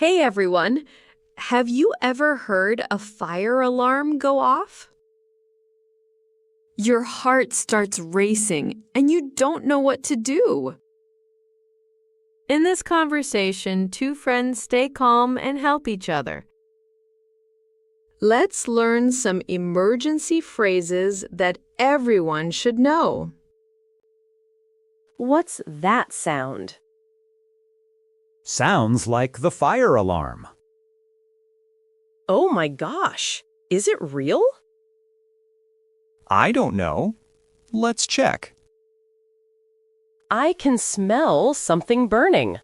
Hey everyone, have you ever heard a fire alarm go off? Your heart starts racing and you don't know what to do. In this conversation, two friends stay calm and help each other. Let's learn some emergency phrases that everyone should know. What's that sound? Sounds like the fire alarm. Oh my gosh, is it real? I don't know. Let's check. I can smell something burning.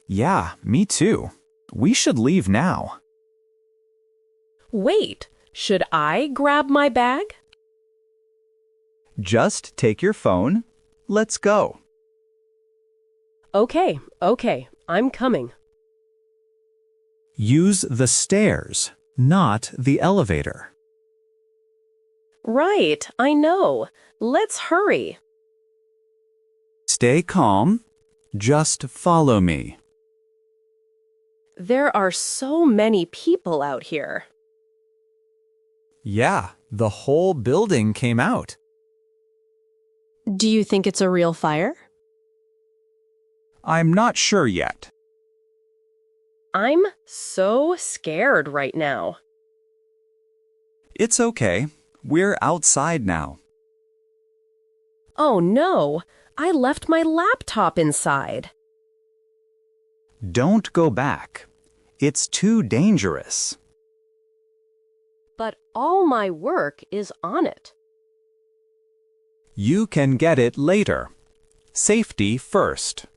Yeah, me too. We should leave now. Wait, should I grab my bag? Just take your phone. Let's go. Okay, I'm coming. Use the stairs, not the elevator. Right, I know. Let's hurry. Stay calm. Just follow me. There are so many people out here. Yeah, the whole building came out. Do you think it's a real fire? I'm not sure yet. I'm so scared right now. It's okay. We're outside now. Oh no, I left my laptop inside. Don't go back. It's too dangerous. But all my work is on it. You can get it later. Safety first.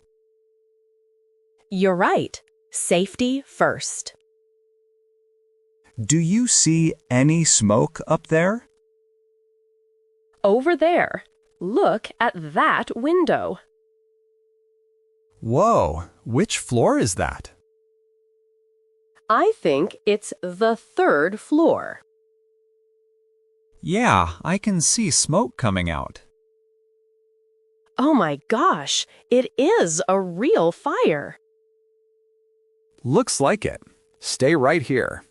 You're right. Safety first. Do you see any smoke up there? Over there. Look at that window. Whoa, which floor is that? I think it's the third floor. Yeah, I can see smoke coming out. Oh my gosh, it is a real fire. Looks like it. Stay right here.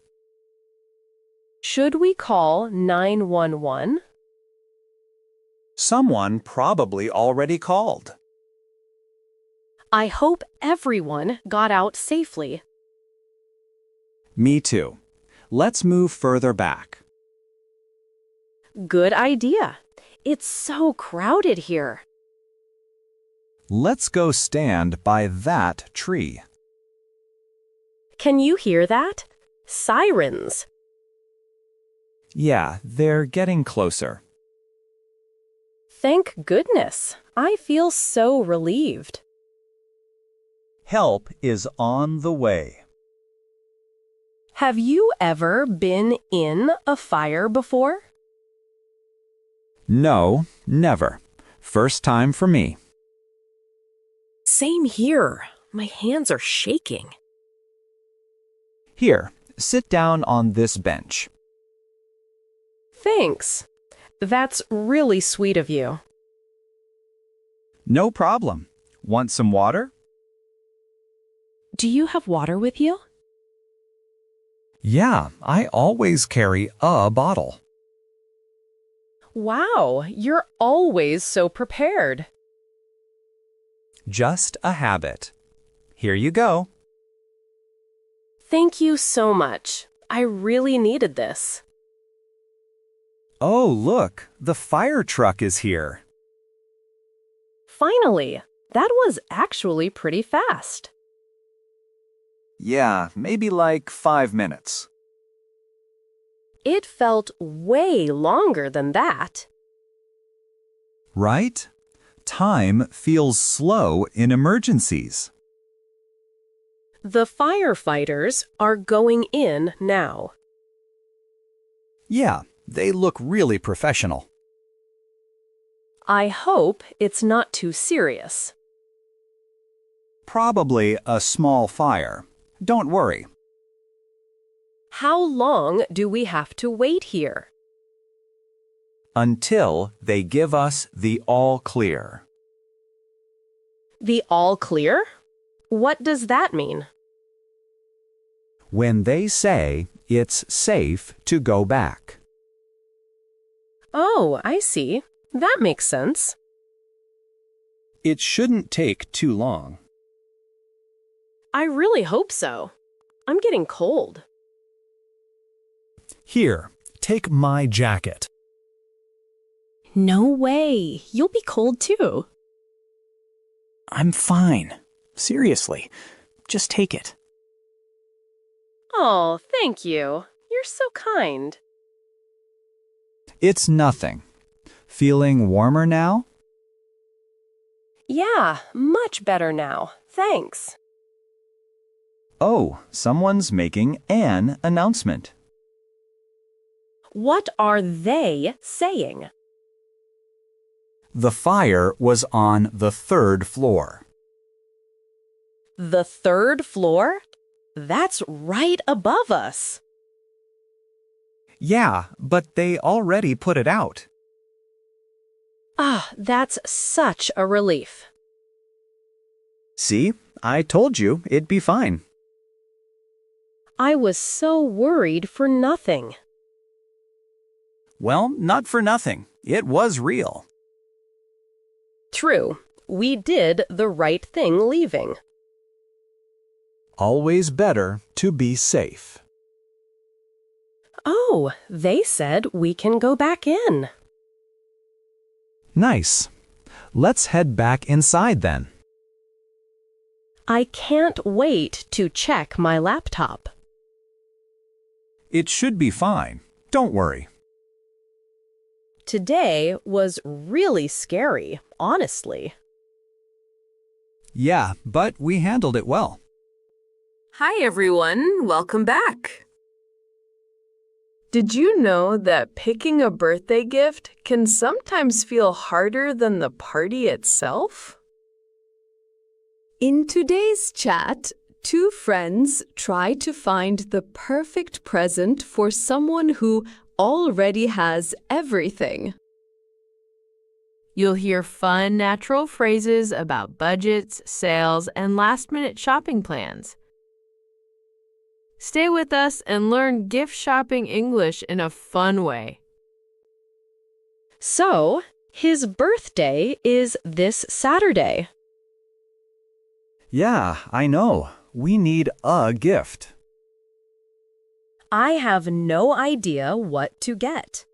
Should we call 911? Someone probably already called. I hope everyone got out safely. Me too. Let's move further back. Good idea. It's so crowded here. Let's go stand by that tree. Can you hear that? Sirens. Yeah, they're getting closer. Thank goodness. I feel so relieved. Help is on the way. Have you ever been in a fire before? No, never. First time for me. Same here. My hands are shaking. Here, sit down on this bench. Thanks. That's really sweet of you. No problem. Want some water? Do you have water with you? Yeah, I always carry a bottle. Wow, you're always so prepared. Just a habit. Here you go. Thank you so much. I really needed this. Oh, look, the fire truck is here. Finally, that was actually pretty fast. Yeah, maybe like 5 minutes. It felt way longer than that. Right? Time feels slow in emergencies. The firefighters are going in now. Yeah, they look really professional. I hope it's not too serious. Probably a small fire. Don't worry. How long do we have to wait here? Until they give us the all clear. The all clear? What does that mean? when they say it's safe to go back. Oh, I see. That makes sense. It shouldn't take too long. I really hope so. I'm getting cold. Here, take my jacket. No way. You'll be cold too. I'm fine. Seriously, just take it. Oh, thank you. You're so kind. It's nothing. Feeling warmer now? Yeah, much better now. Thanks. Oh, someone's making an announcement. What are they saying? The fire was on the 3rd floor. The 3rd floor? That's right above us. Yeah, but they already put it out. Ah, that's such a relief. See, I told you it'd be fine. I was so worried for nothing. Well, not for nothing. It was real. True, we did the right thing leaving. Always better to be safe. Oh, they said we can go back in. Nice. Let's head back inside then. I can't wait to check my laptop. It should be fine. Don't worry. Today was really scary, honestly. Yeah, but we handled it well. Hi, everyone. Welcome back. Did you know that picking a birthday gift can sometimes feel harder than the party itself? In today's chat, two friends try to find the perfect present for someone who already has everything. You'll hear fun, natural phrases about budgets, sales, and last-minute shopping plans. Stay with us and learn gift shopping English in a fun way. So, his birthday is this Saturday. Yeah, I know. We need a gift. I have no idea what to get.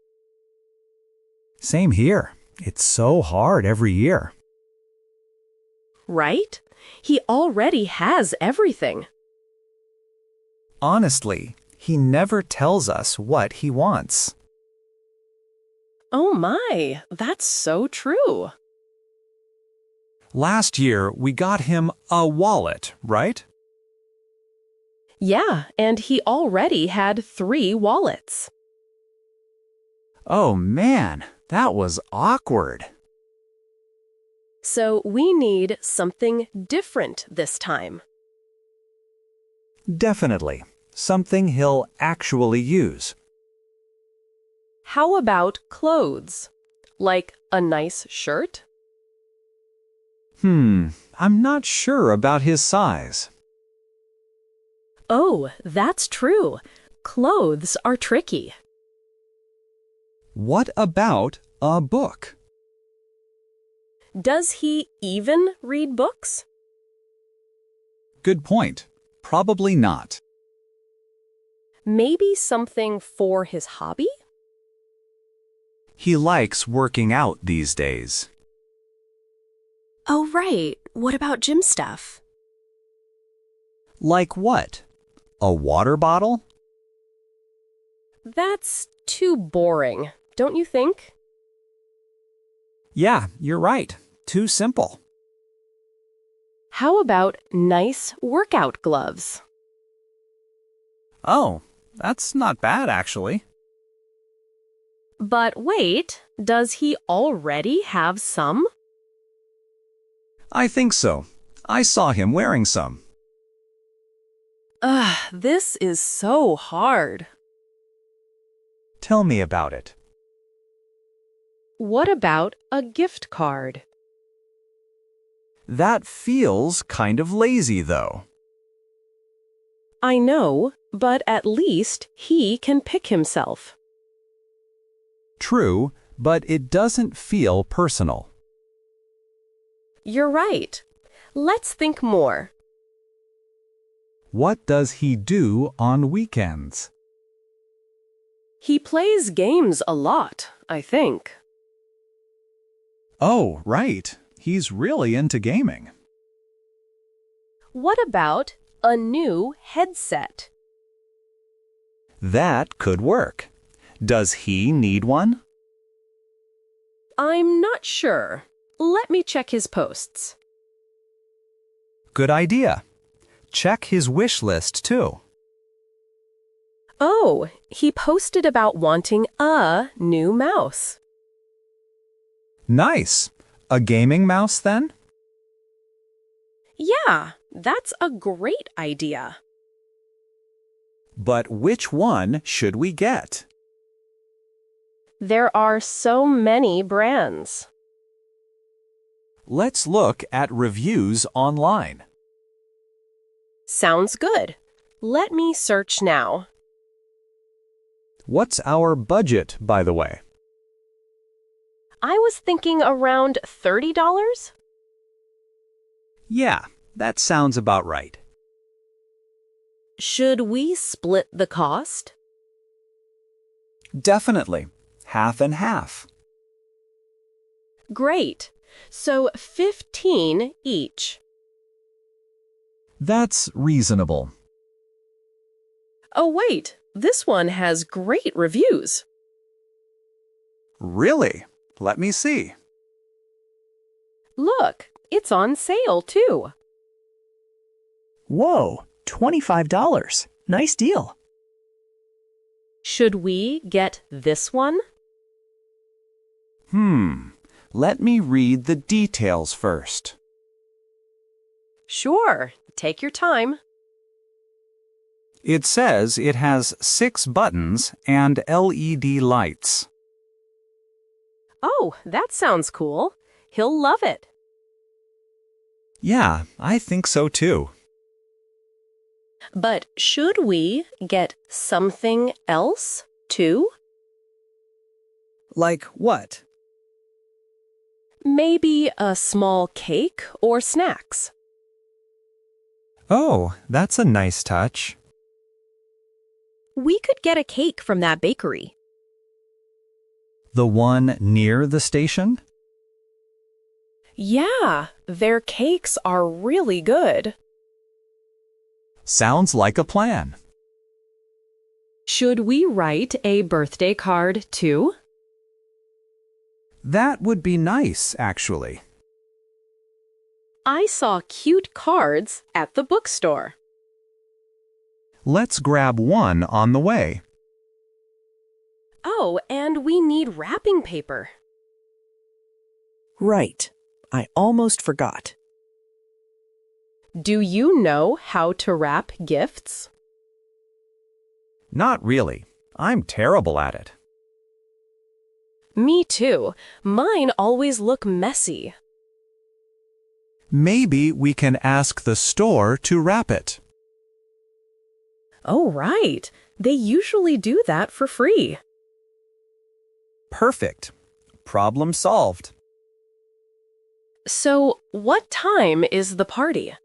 Same here. It's so hard every year. Right? He already has everything. Honestly, he never tells us what he wants. Oh my, that's so true. Last year, we got him a wallet, right? Yeah, and he already had 3 wallets. Oh man, that was awkward. So we need something different this time. Definitely. Something he'll actually use. How about clothes? Like a nice shirt? I'm not sure about his size. Oh, that's true. Clothes are tricky. What about a book? Does he even read books? Good point. Probably not. Maybe something for his hobby? He likes working out these days. Oh, right. What about gym stuff? Like what? A water bottle? That's too boring, don't you think? Yeah, you're right. Too simple. How about nice workout gloves? Oh, that's not bad actually. But wait, does he already have some? I think so. I saw him wearing some. Ugh, this is so hard. Tell me about it. What about a gift card? That feels kind of lazy though. I know, but at least he can pick himself. True, but it doesn't feel personal. You're right. Let's think more. What does he do on weekends? He plays games a lot, I think. Oh, right. He's really into gaming. What about a new headset? That could work. Does he need one? I'm not sure. Let me check his posts. Good idea. Check his wish list too. Oh, he posted about wanting a new mouse. Nice. A gaming mouse then? Yeah, that's a great idea. But which one should we get? There are so many brands. Let's look at reviews online. Sounds good. Let me search now. What's our budget, by the way? I was thinking around $30. Yeah, that sounds about right. Should we split the cost? Definitely. Half and half. Great. So 15 each. That's reasonable. Oh, wait. This one has great reviews. Really? Let me see. Look, it's on sale too. Whoa, $25. Nice deal. Should we get this one? Let me read the details first. Sure. Take your time. It says it has 6 buttons and LED lights. Oh, that sounds cool. He'll love it. Yeah, I think so too. But should we get something else too? Like what? Maybe a small cake or snacks. Oh, that's a nice touch. We could get a cake from that bakery. The one near the station? Yeah, their cakes are really good. Sounds like a plan. Should we write a birthday card too? That would be nice, actually. I saw cute cards at the bookstore. Let's grab one on the way. Oh, and we need wrapping paper. Right. I almost forgot. Do you know how to wrap gifts? Not really. I'm terrible at it. Me too. Mine always look messy. Maybe we can ask the store to wrap it. Oh, right. They usually do that for free. Perfect. Problem solved. So, what time is the party?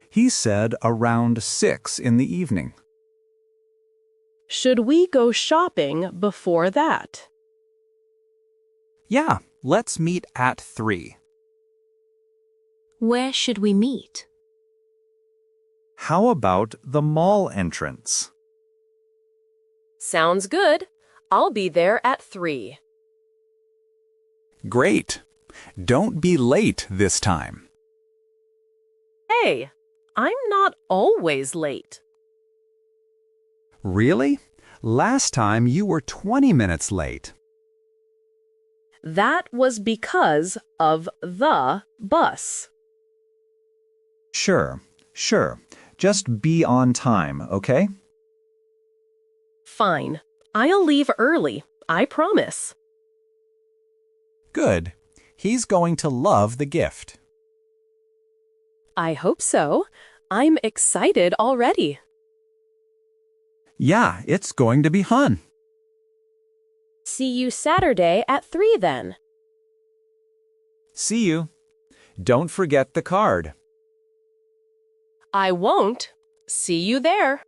He said around 6 in the evening. Should we go shopping before that? Yeah, let's meet at 3. Where should we meet? How about the mall entrance? Sounds good. I'll be there at 3. Great. Don't be late this time. Hey, I'm not always late. Really? Last time you were 20 minutes late. That was because of the bus. Sure. Just be on time, okay? Fine. I'll leave early. I promise. Good. He's going to love the gift. I hope so. I'm excited already. Yeah, it's going to be fun. See you Saturday at 3 then. See you. Don't forget the card. I won't. See you there.